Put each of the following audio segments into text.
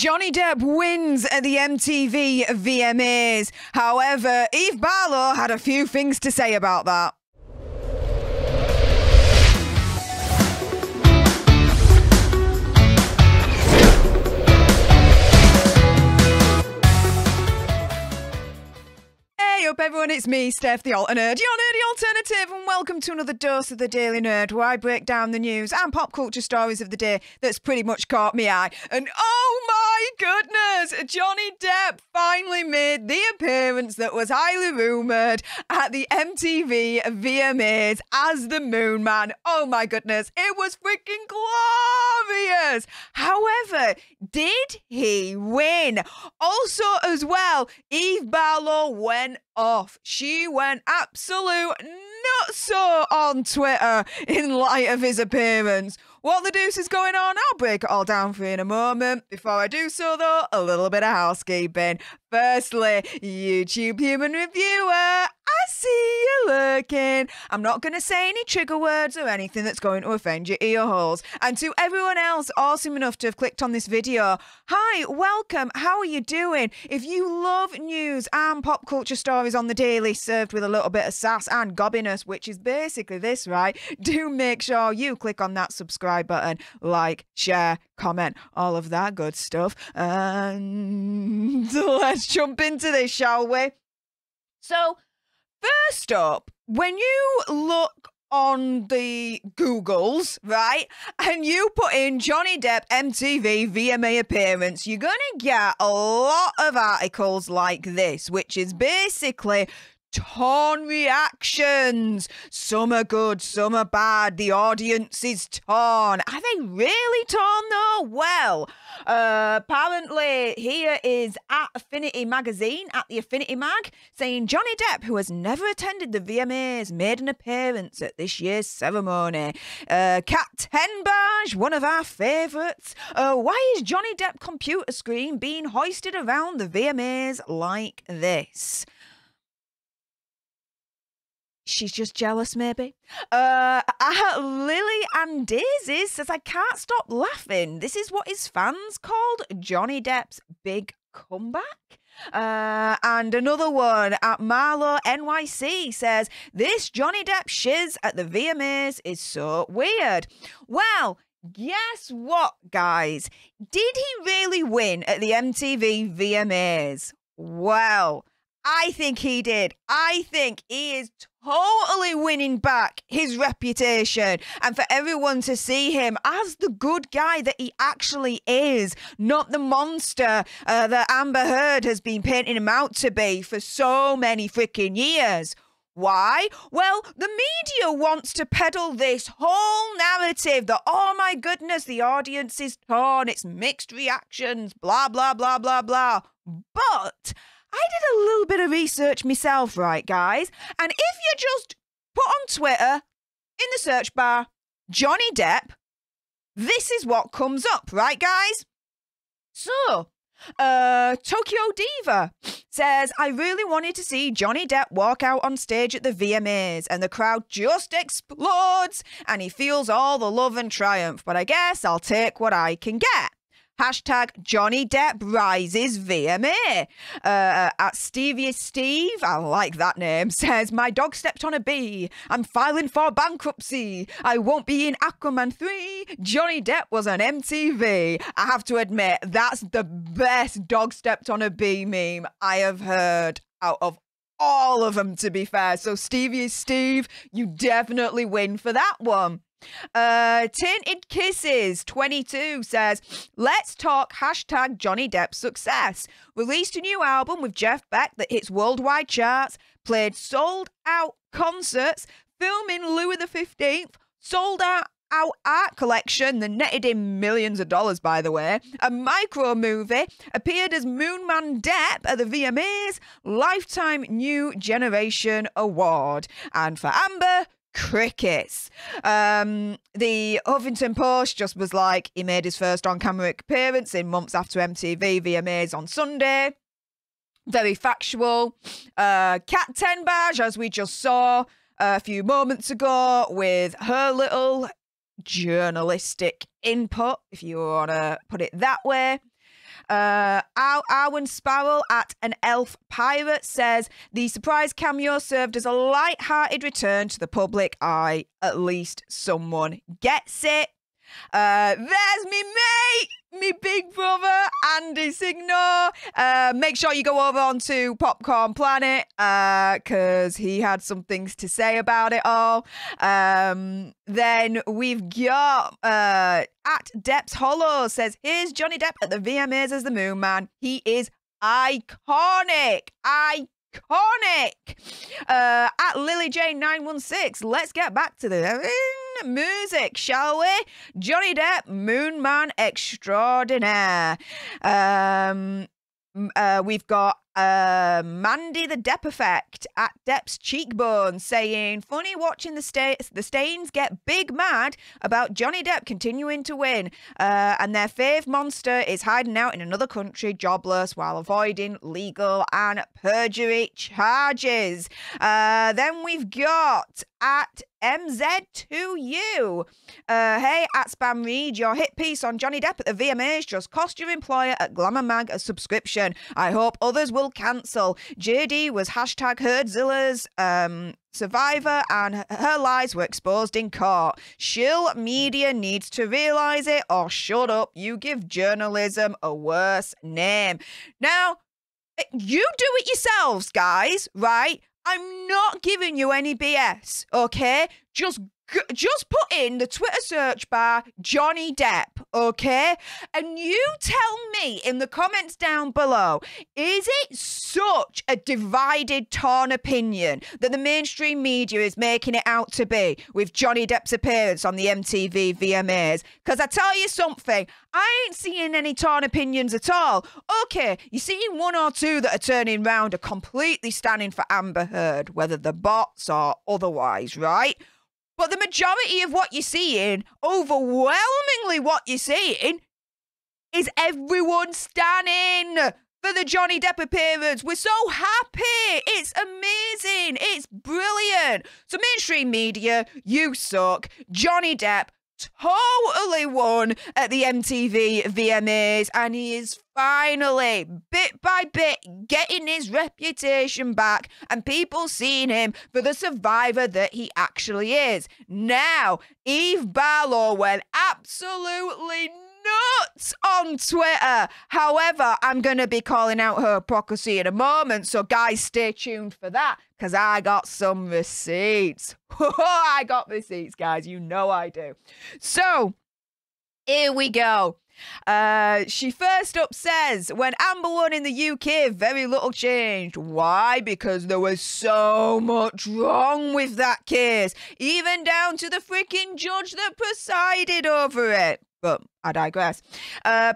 Johnny Depp wins at the MTV VMAs. However, Eve Barlow had a few things to say about that. Hey up everyone, it's me, Stef, the Alter Nerd, your nerdy alternative, and welcome to another dose of the Daily Nerd, where I break down the news and pop culture stories of the day that's pretty much caught me eye. And oh my goodness, Johnny Depp finally made the appearance that was highly rumoured at the MTV VMAs as the Moonman. Oh my goodness, it was freaking glorious! However, did he win? Also as well, Eve Barlow went off. She went absolute nutso on Twitter in light of his appearance. What the deuce is going on? I'll break it all down for you in a moment. Before I do so, though, a little bit of housekeeping. Firstly, YouTube human reviewer, I see you lurking. I'm not going to say any trigger words or anything that's going to offend your ear holes. And to everyone else awesome enough to have clicked on this video, hi, welcome, how are you doing? If you love news and pop culture stories on the daily served with a little bit of sass and gobbiness, which is basically this, right? Do make sure you click on that subscribe button, like, share, comment, all of that good stuff. And let's jump into this, shall we? So, first up, when you look on the Googles, right, and you put in Johnny Depp MTV VMA appearance, you're going to get a lot of articles like this, which is basically torn reactions. Some are good, some are bad. The audience is torn. Are they really torn though? Well, apparently here is at Affinity Magazine, at the Affinity Mag, saying Johnny Depp, who has never attended the VMAs, made an appearance at this year's ceremony. Cat Tenbaj, one of our favourites. Why is Johnny Depp computer screen being hoisted around the VMAs like this? She's just jealous, maybe. Lily and Daisy says, I can't stop laughing. This is what his fans called Johnny Depp's big comeback. And another one at Marlow NYC says, this Johnny Depp shiz at the VMAs is so weird. Well, guess what, guys? Did he really win at the MTV VMAs? Well, I think he did. I think he is totally winning back his reputation, and for everyone to see him as the good guy that he actually is, not the monster that Amber Heard has been painting him out to be for so many freaking years. Why? Well, the media wants to peddle this whole narrative that, oh my goodness, the audience is torn, it's mixed reactions, blah, blah, blah, blah, blah. But I did a little bit of research myself, right, guys? And if you just put on Twitter, in the search bar, Johnny Depp, this is what comes up, right, guys? So, Tokyo Diva says, I really wanted to see Johnny Depp walk out on stage at the VMAs, and the crowd just explodes, and he feels all the love and triumph, but I guess I'll take what I can get. Hashtag Johnny Depp rises VMA. At Stevie Steve, I like that name, says, my dog stepped on a bee. I'm filing for bankruptcy. I won't be in Aquaman 3. Johnny Depp was on MTV. I have to admit, that's the best dog stepped on a bee meme I have heard out of all of them, to be fair. So Stevie Steve, you definitely win for that one. Tainted Kisses 22 says, let's talk hashtag Johnny Depp success. Released a new album with Jeff Beck that hits worldwide charts, played sold out concerts, filming Louis XV, sold out art collection that netted in millions of dollars, by the way, a micro movie, appeared as Moonman Depp at the VMAs, Lifetime New Generation Award, and for Amber, crickets. The Huffington Post just was like, he made his first on-camera appearance in months after MTV VMAs on Sunday. Very factual. Kat Tenbaj, as we just saw a few moments ago, with her little journalistic input, if you want to put it that way. Arwen Sparrow at an elf pirate says the surprise cameo served as a light-hearted return to the public eye. At least someone gets it. There's me mate, me big brother, Andy Signor. Make sure you go over onto Popcorn Planet, because he had some things to say about it all. Then we've got at Depp's Hollow says, here's Johnny Depp at the VMAs as the Moonman. He is iconic. At Lily Jane 916, let's get back to the music, shall we? Johnny Depp, Moonman extraordinaire. We've got Mandy the Depp Effect at Depp's Cheekbone saying, funny watching the Stains get big mad about Johnny Depp continuing to win, and their fave monster is hiding out in another country jobless while avoiding legal and perjury charges. Then we've got at MZ2U. Hey, at Spam Reed, your hit piece on Johnny Depp at the VMAs just cost your employer at Glamour Mag a subscription. I hope others will cancel. JD was hashtag Herdzilla's survivor and her lies were exposed in court. Shill media needs to realise it or shut up. You give journalism a worse name. Now, you do it yourselves, guys, right? I'm not giving you any BS, okay? Just put in the Twitter search bar Johnny Depp, okay? And you tell me in the comments down below, is it such a divided, torn opinion that the mainstream media is making it out to be with Johnny Depp's appearance on the MTV VMAs? Because I tell you something, I ain't seeing any torn opinions at all. Okay, you're seeing one or two that are turning round are completely standing for Amber Heard, whether they're bots or otherwise, right? But the majority of what you're seeing, overwhelmingly what you're seeing, is everyone standing for the Johnny Depp appearance. We're so happy. It's amazing. It's brilliant. So mainstream media, you suck. Johnny Depp totally won at the MTV VMAs, and he is finally, bit by bit, getting his reputation back and people seeing him for the survivor that he actually is. Now, Eve Barlow went absolutely nuts on Twitter. However, I'm going to be calling out her hypocrisy in a moment, so guys, stay tuned for that, because I got some receipts. I got receipts, guys. You know I do. So, here we go. She first up says, when Amber won in the UK, very little changed. Why? Because there was so much wrong with that case, even down to the freaking judge that presided over it. But I digress.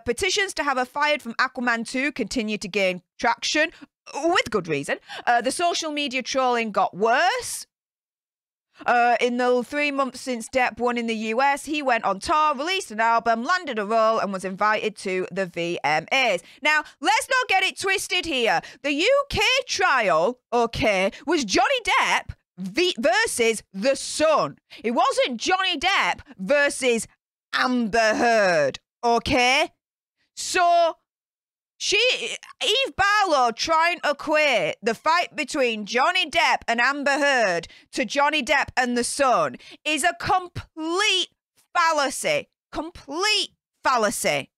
Petitions to have her fired from Aquaman 2 continue to gain traction, with good reason. The social media trolling got worse. In the 3 months since Depp won in the US, he went on tour, released an album, landed a role, and was invited to the VMAs. Now, let's not get it twisted here. The UK trial, okay, was Johnny Depp versus The Sun. It wasn't Johnny Depp versus Amber Heard, okay? So, Eve Barlow trying to equate the fight between Johnny Depp and Amber Heard to Johnny Depp and The Sun is a complete fallacy. Complete fallacy.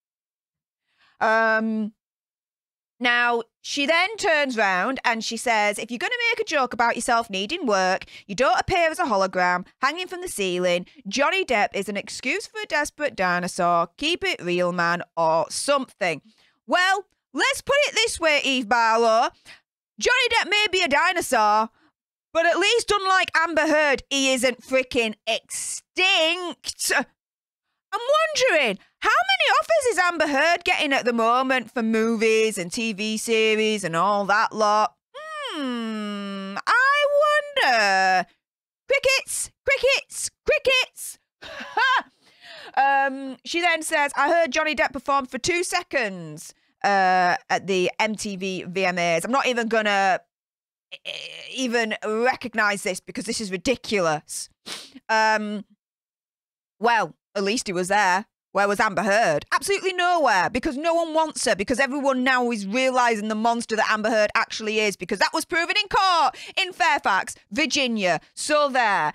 Now, she then turns round and she says, if you're going to make a joke about yourself needing work, you don't appear as a hologram hanging from the ceiling, Johnny Depp is an excuse for a desperate dinosaur, keep it real, man, or something. Well, let's put it this way, Eve Barlow. Johnny Depp may be a dinosaur, but at least unlike Amber Heard, he isn't freaking extinct. I'm wondering, how many offers is Amber Heard getting at the moment for movies and TV series and all that lot? I wonder. Crickets, crickets, crickets. She then says, I heard Johnny Depp performed for 2 seconds at the MTV VMAs. I'm not even going to even recognize this because this is ridiculous. Well, at least he was there. Where was Amber Heard? Absolutely nowhere, because no one wants her, because everyone now is realising the monster that Amber Heard actually is, because that was proven in court in Fairfax, Virginia. So there.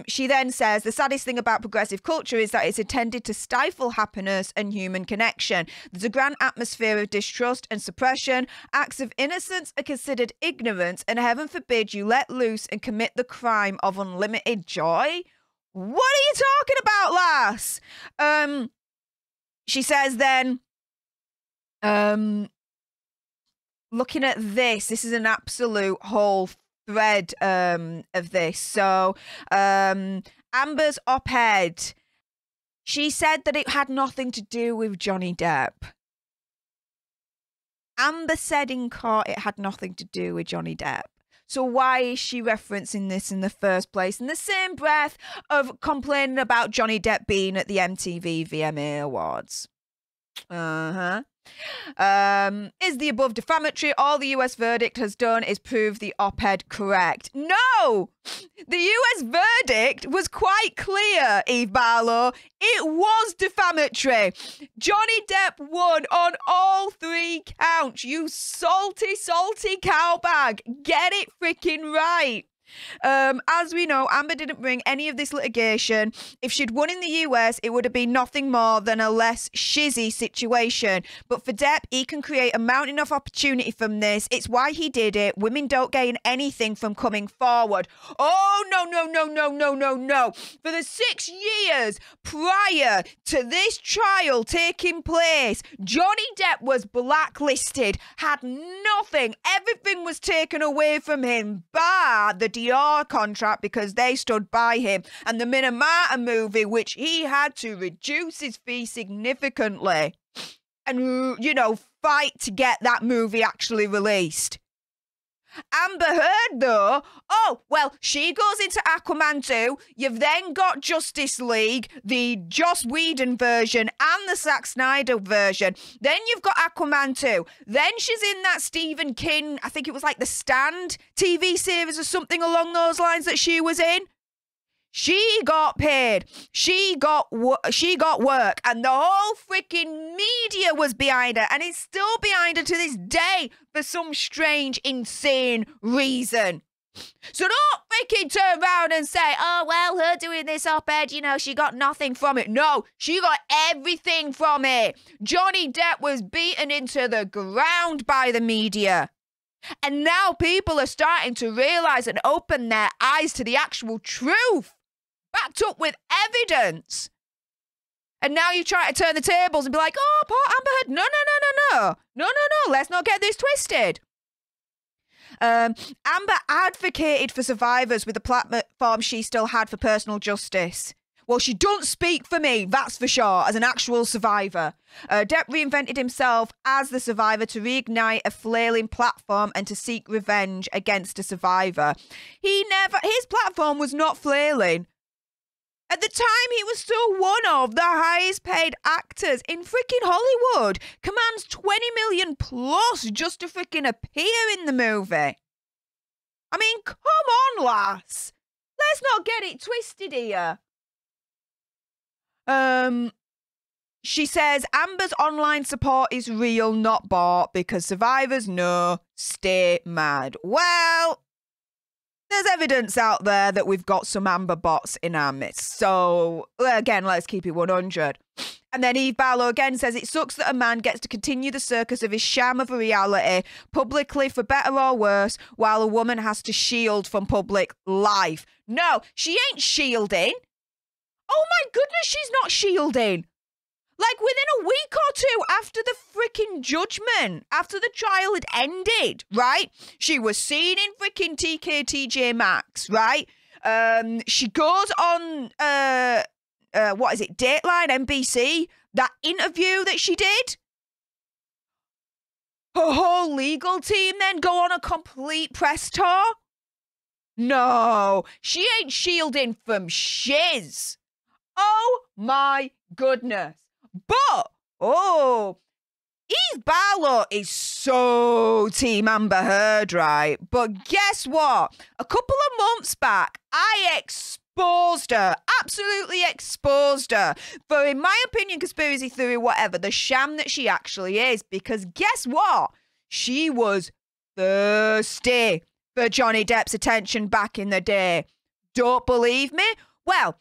She then says, the saddest thing about progressive culture is that it's intended to stifle happiness and human connection. There's a grand atmosphere of distrust and suppression. Acts of innocence are considered ignorance, and heaven forbid you let loose and commit the crime of unlimited joy. What are you talking about, lass? She says then, looking at this is an absolute whole thread of this. So Amber's op-ed, she said that it had nothing to do with Johnny Depp. Amber said in court it had nothing to do with Johnny Depp. So why is she referencing this in the first place? In the same breath of complaining about Johnny Depp being at the MTV VMA Awards. Is the above defamatory? All the US verdict has done is prove the op-ed correct. No! The US verdict was quite clear, Eve Barlow. It was defamatory. Johnny Depp won on all 3 counts. You salty, salty cowbag. Get it freaking right. As we know, Amber didn't bring any of this litigation. If she'd won in the US, it would have been nothing more than a less shizzy situation. But for Depp, he can create a mountain of opportunity from this. It's why he did it. Women don't gain anything from coming forward. Oh, no, no, no, no, no, no, no. For the 6 years prior to this trial taking place, Johnny Depp was blacklisted, had nothing. Everything was taken away from him, bar the Dior contract, because they stood by him, and the Minamata movie, which he had to reduce his fee significantly and, you know, fight to get that movie actually released. Amber Heard, though, oh, well, she goes into Aquaman 2. You've then got Justice League, the Joss Whedon version and the Zack Snyder version. Then you've got Aquaman 2. Then she's in that Stephen King, I think it was like The Stand TV series or something along those lines that she was in. She got paid. She got work, and the whole freaking media was behind her, and it's still behind her to this day for some strange, insane reason. So don't freaking turn around and say, oh, well, her doing this op-ed, you know, she got nothing from it. No, she got everything from it. Johnny Depp was beaten into the ground by the media. And now people are starting to realise and open their eyes to the actual truth, backed up with evidence. And now you try to turn the tables and be like, oh, poor Amber Heard. No, no, no, no, no. No, no, no. Let's not get this twisted. Amber advocated for survivors with the platform she still had for personal justice. Well, she don't speak for me, that's for sure, as an actual survivor. Depp reinvented himself as the survivor to reignite a flailing platform and to seek revenge against a survivor. His platform was not flailing. At the time, he was still one of the highest paid actors in freaking Hollywood. Commands 20 million plus just to freaking appear in the movie. I mean, come on, lass. Let's not get it twisted here. She says Amber's online support is real, not bought, because survivors know, stay mad. Well, there's evidence out there that we've got some Amber bots in our midst. So, again, let's keep it 100. And then Eve Barlow again says, it sucks that a man gets to continue the circus of his sham of a reality publicly for better or worse, while a woman has to shield from public life. No, she ain't shielding. Oh my goodness, she's not shielding. Like within a week or two after the freaking judgment, after the trial had ended, right? She was seen in freaking TJ Maxx, right? She goes on, what is it, Dateline, NBC, that interview that she did. Her whole legal team then go on a complete press tour. No, she ain't shielding from shiz. Oh my goodness. But, Eve Barlow is so Team Amber Heard, right? But guess what? A couple of months back, I exposed exposed her. Absolutely exposed her for, in my opinion, conspiracy theory, whatever, the sham that she actually is. Because guess what? She was thirsty for Johnny Depp's attention back in the day. Don't believe me? Well,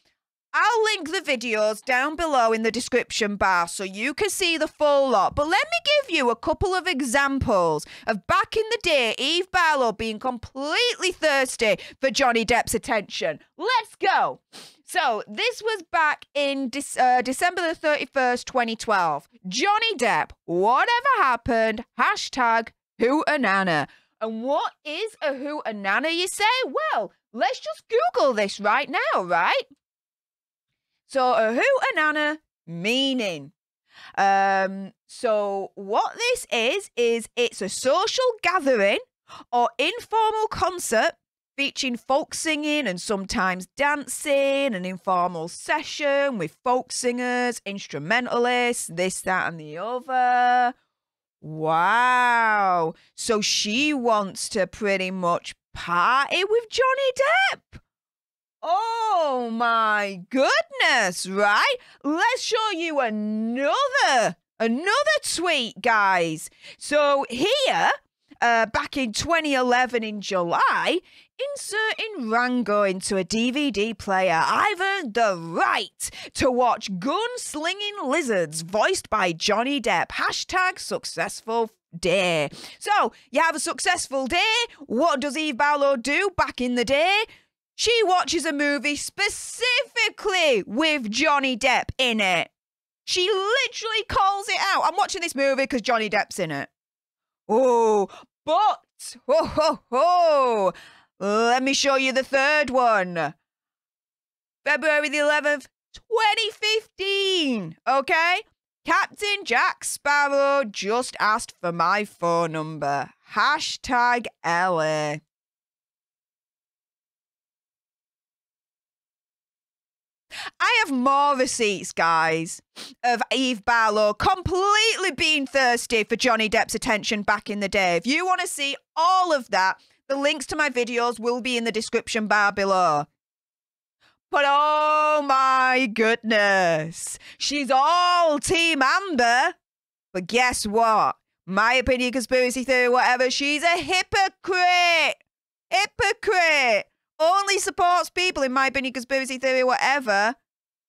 I'll link the videos down below in the description bar so you can see the full lot. But let me give you a couple of examples of back in the day, Eve Barlow being completely thirsty for Johnny Depp's attention. Let's go. So this was back in December the 31st, 2012. Johnny Depp, whatever happened, hashtag hootenanna. And what is a hootenanna, you say? Well, let's just Google this right now, right? So a hootenanna meaning. So what this is it's a social gathering or informal concert featuring folk singing and sometimes dancing, an informal session with folk singers, instrumentalists, this, that, and the other. Wow. So she wants to pretty much party with Johnny Depp. Oh my goodness, right? Let's show you another tweet, guys. So here, back in 2011 in July, inserting Rango into a DVD player, I've earned the right to watch gun-slinging lizards voiced by Johnny Depp. Hashtag successful day. So, you have a successful day. What does Eve Barlow do back in the day? She watches a movie specifically with Johnny Depp in it. She literally calls it out. I'm watching this movie because Johnny Depp's in it. Oh, but, let me show you the third one. February the 11th, 2015. Okay? Captain Jack Sparrow just asked for my phone number. Hashtag LA. I have more receipts, guys, of Eve Barlow completely being thirsty for Johnny Depp's attention back in the day. If you want to see all of that, the links to my videos will be in the description bar below. But oh my goodness, she's all Team Amber. But guess what? My opinion, conspiracy theory, whatever, she's a hypocrite. Hypocrite. Only supports people, in my opinion, conspiracy theory, whatever,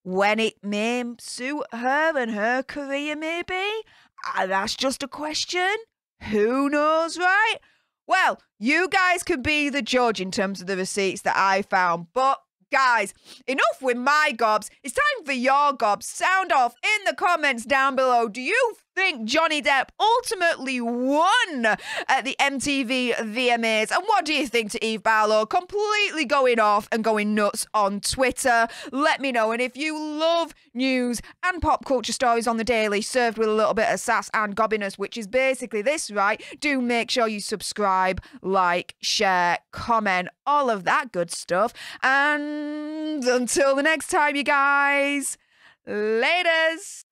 when it may suit her and her career, maybe. That's just a question. Who knows, right? Well, you guys can be the judge in terms of the receipts that I found. But, guys, enough with my gobs. It's time for your gobs. Sound off in the comments down below. Do you think Johnny Depp ultimately won at the MTV VMAs? And what do you think to Eve Barlow completely going off and going nuts on Twitter? Let me know. And if you love news and pop culture stories on the daily, served with a little bit of sass and gobbiness, which is basically this, right? Do make sure you subscribe, like, share, comment, all of that good stuff. And until the next time, you guys, laters.